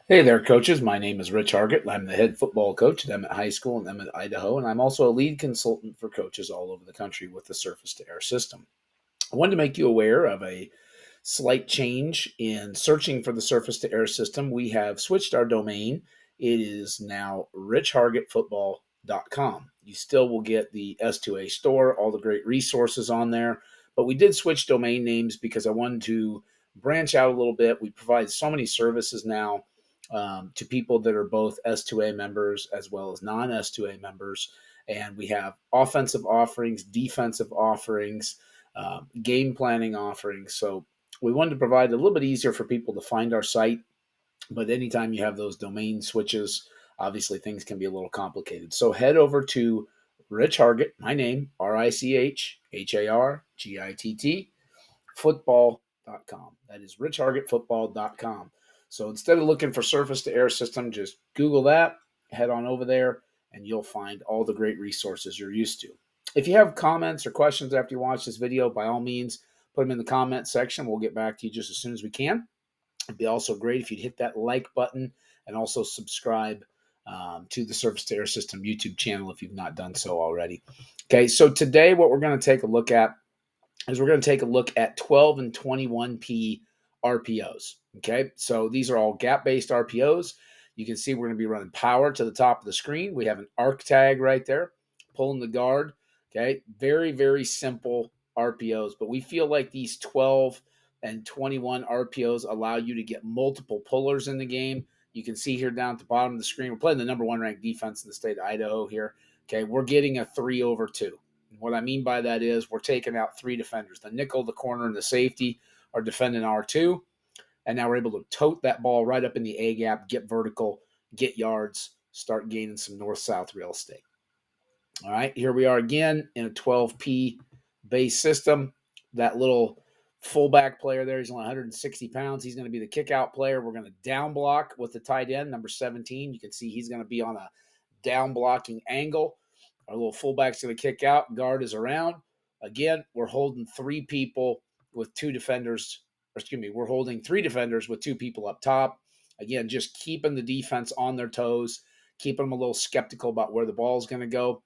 Hey there, coaches. My name is Rich Hargitt. I'm the head football coach at Emmett High School in Emmett, Idaho, and I'm also a lead consultant for coaches all over the country with the surface to air system. I wanted to make you aware of a slight change in searching for the surface to air system. We have switched our domain. It is now richhargettfootball.com. You still will get the S2A store, all the great resources on there, but we did switch domain names because I wanted to branch out a little bit. We provide so many services now to people that are both S2A members as well as non S2A members. And we have offensive offerings, defensive offerings, game planning offerings. So we wanted to provide a little bit easier for people to find our site. But anytime you have those domain switches, obviously things can be a little complicated. So head over to Rich Hargitt, my name, RICHHARGITT, football.com. That is richhargettfootball.com. So instead of looking for surface to air system, just Google that, head on over there, and you'll find all the great resources you're used to. If you have comments or questions after you watch this video, by all means, put them in the comment section. We'll get back to you just as soon as we can. It'd be also great if you'd hit that like button and also subscribe to the Surface to Air System YouTube channel if you've not done so already. Okay, so today what we're going to take a look at is we're going to take a look at 12 and 21p RPOs. Okay, so these are all gap-based RPOs. You can see we're going to be running power to the top of the screen. We have an arc tag right there, pulling the guard. Okay, very, very simple RPOs, but we feel like these 12 and 21 RPOs allow you to get multiple pullers in the game. You can see here down at the bottom of the screen, we're playing the number one ranked defense in the state of Idaho here. Okay, we're getting a 3/2. What I mean by that is we're taking out three defenders. The nickel, the corner, and the safety are defending R2. And now we're able to tote that ball right up in the A gap, get vertical, get yards, start gaining some north-south real estate. All right, here we are again in a 12P base system. That little fullback player there, he's only 160 pounds. He's going to be the kick-out player. We're going to down block with the tight end, number 17. You can see he's going to be on a down blocking angle. Our little fullback's going to kick out. Guard is around. Again, we're holding three people with two defenders. We're holding three defenders with two people up top. Again, just keeping the defense on their toes, keeping them a little skeptical about where the ball is going to go.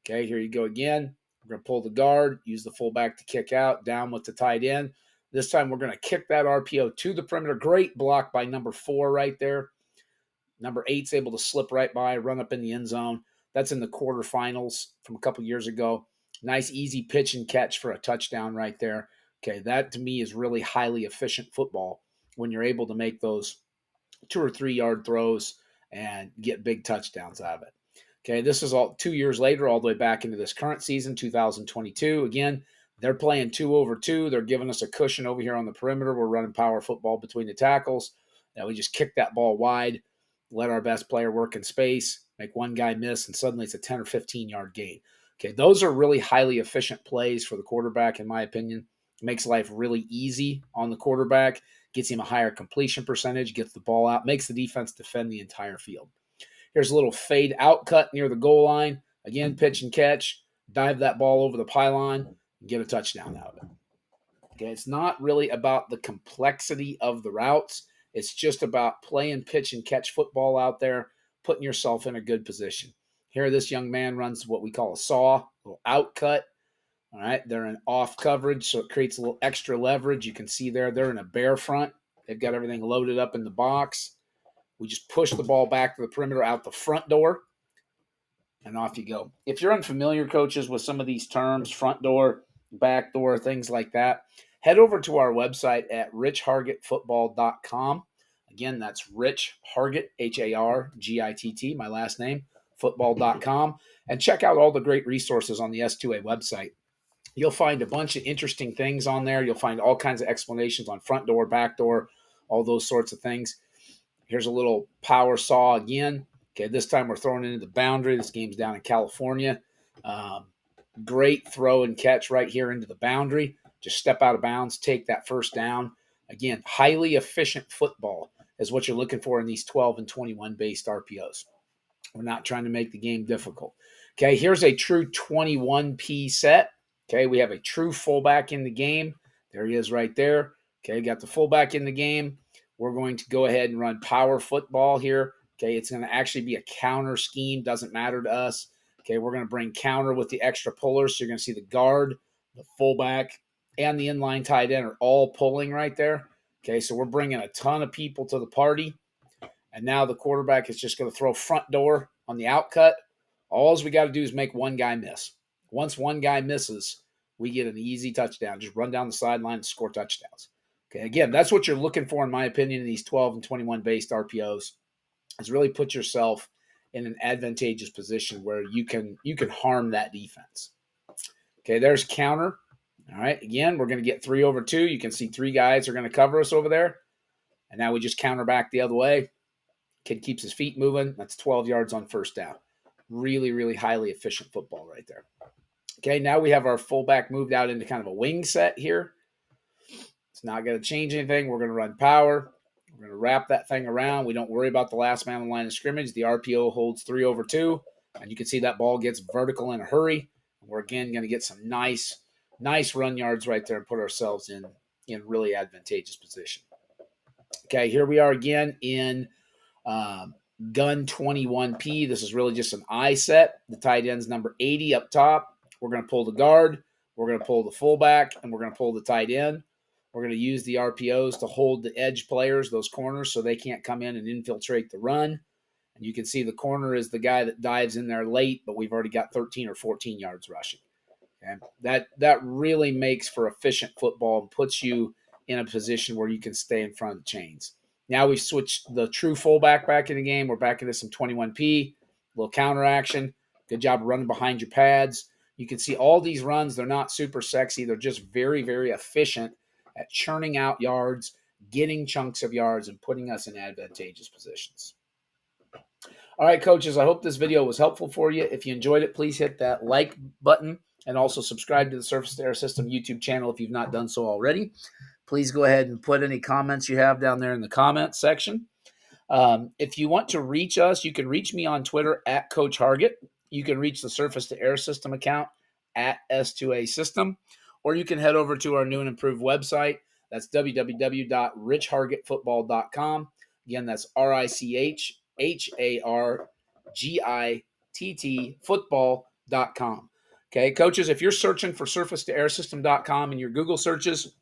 Okay, here you go again. We're going to pull the guard, use the fullback to kick out, down with the tight end. This time we're going to kick that RPO to the perimeter. Great block by number 4 right there. Number 8's able to slip right by, run up in the end zone. That's in the quarterfinals from a couple years ago. Nice, easy pitch and catch for a touchdown right there. Okay, that to me is really highly efficient football when you're able to make those 2 or 3 yard throws and get big touchdowns out of it. Okay, this is all 2 years later, all the way back into this current season, 2022. Again, they're playing 2/2. They're giving us a cushion over here on the perimeter. We're running power football between the tackles. Now we just kick that ball wide, let our best player work in space, make one guy miss, and suddenly it's a 10 or 15 yard gain. Okay, those are really highly efficient plays for the quarterback, in my opinion. It makes life really easy on the quarterback, gets him a higher completion percentage, gets the ball out, makes the defense defend the entire field. Here's a little fade out cut near the goal line. Again, pitch and catch, dive that ball over the pylon, and get a touchdown out of it. Okay, it's not really about the complexity of the routes. It's just about playing pitch and catch football out there, putting yourself in a good position. Here, this young man runs what we call a saw, a little out cut. All right, they're in off coverage, so it creates a little extra leverage. You can see there, they're in a bare front. They've got everything loaded up in the box. We just push the ball back to the perimeter out the front door, and off you go. If you're unfamiliar, coaches, with some of these terms, front door, back door, things like that, head over to our website at richhargettfootball.com. Again, that's Rich Hargitt, Hargitt, my last name, football.com, and check out all the great resources on the S2A website. You'll find a bunch of interesting things on there. You'll find all kinds of explanations on front door, back door, all those sorts of things. Here's a little power saw again. Okay, this time we're throwing it into the boundary. This game's down in California. Great throw and catch right here into the boundary. Just step out of bounds, take that first down. Again, highly efficient football is what you're looking for in these 12 and 21 based RPOs. We're not trying to make the game difficult. Okay, here's a true 21P set. Okay, we have a true fullback in the game. There he is right there. Okay, got the fullback in the game. we're going to go ahead and run power football here. Okay, it's going to actually be a counter scheme. Doesn't matter to us. Okay, we're going to bring counter with the extra pullers. So you're going to see the guard, the fullback, and the inline tight end are all pulling right there. Okay, so we're bringing a ton of people to the party. And now the quarterback is just going to throw front door on the outcut. All we got to do is make one guy miss. Once one guy misses, we get an easy touchdown. Just run down the sideline and score touchdowns. Okay, again, that's what you're looking for, in my opinion, in these 12 and 21 based RPOs, is really put yourself in an advantageous position where you can harm that defense. Okay, there's counter. All right, again, we're going to get 3 over 2. You can see 3 guys are going to cover us over there. And now we just counter back the other way. Kid keeps his feet moving. That's 12 yards on first down. Really, really highly efficient football right there. Okay, now we have our fullback moved out into kind of a wing set here. It's not going to change anything. We're going to run power. We're going to wrap that thing around. We don't worry about the last man on the line of scrimmage. The RPO holds 3 over 2. And you can see that ball gets vertical in a hurry. We're, again, going to get some nice run yards right there and put ourselves in really advantageous position. Okay, here we are again in gun 21P. This is really just an I set. The tight end's number 80 up top. We're going to pull the guard. We're going to pull the fullback, and we're going to pull the tight end. We're going to use the RPOs to hold the edge players, those corners, so they can't come in and infiltrate the run. And you can see the corner is the guy that dives in there late, but we've already got 13 or 14 yards rushing. And that really makes for efficient football and puts you in a position where you can stay in front of the chains. Now we've switched the true fullback back in the game. We're back into some 21P, little counter action. Good job running behind your pads. You can see all these runs, they're not super sexy. They're just very, very efficient at churning out yards, getting chunks of yards, and putting us in advantageous positions. All right, coaches, I hope this video was helpful for you. If you enjoyed it, please hit that like button and also subscribe to the Surface to Air System YouTube channel if you've not done so already. Please go ahead and put any comments you have down there in the comments section. If you want to reach us, you can reach me on Twitter at Coach Hargitt. You can reach the Surface to Air System account at S2A System, or you can head over to our new and improved website. That's www.richhargittfootball.com. Again, that's RICHHARGITT football.com. Okay, coaches, if you're searching for surface to airsystem.com in your Google searches,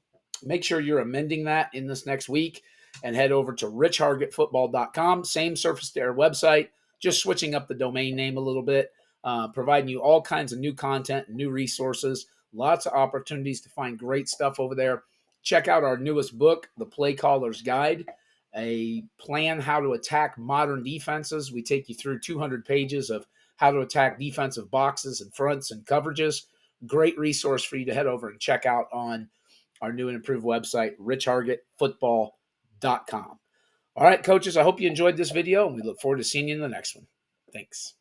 make sure you're amending that in this next week and head over to richhargittfootball.com. Same Surface to Air website, just switching up the domain name a little bit, providing you all kinds of new content and new resources, lots of opportunities to find great stuff over there. Check out our newest book, The Play Caller's Guide, a plan how to attack modern defenses. We take you through 200 pages of how to attack defensive boxes and fronts and coverages. Great resource for you to head over and check out on our new and improved website, richhargittfootball.com. All right, coaches, I hope you enjoyed this video, and we look forward to seeing you in the next one. Thanks.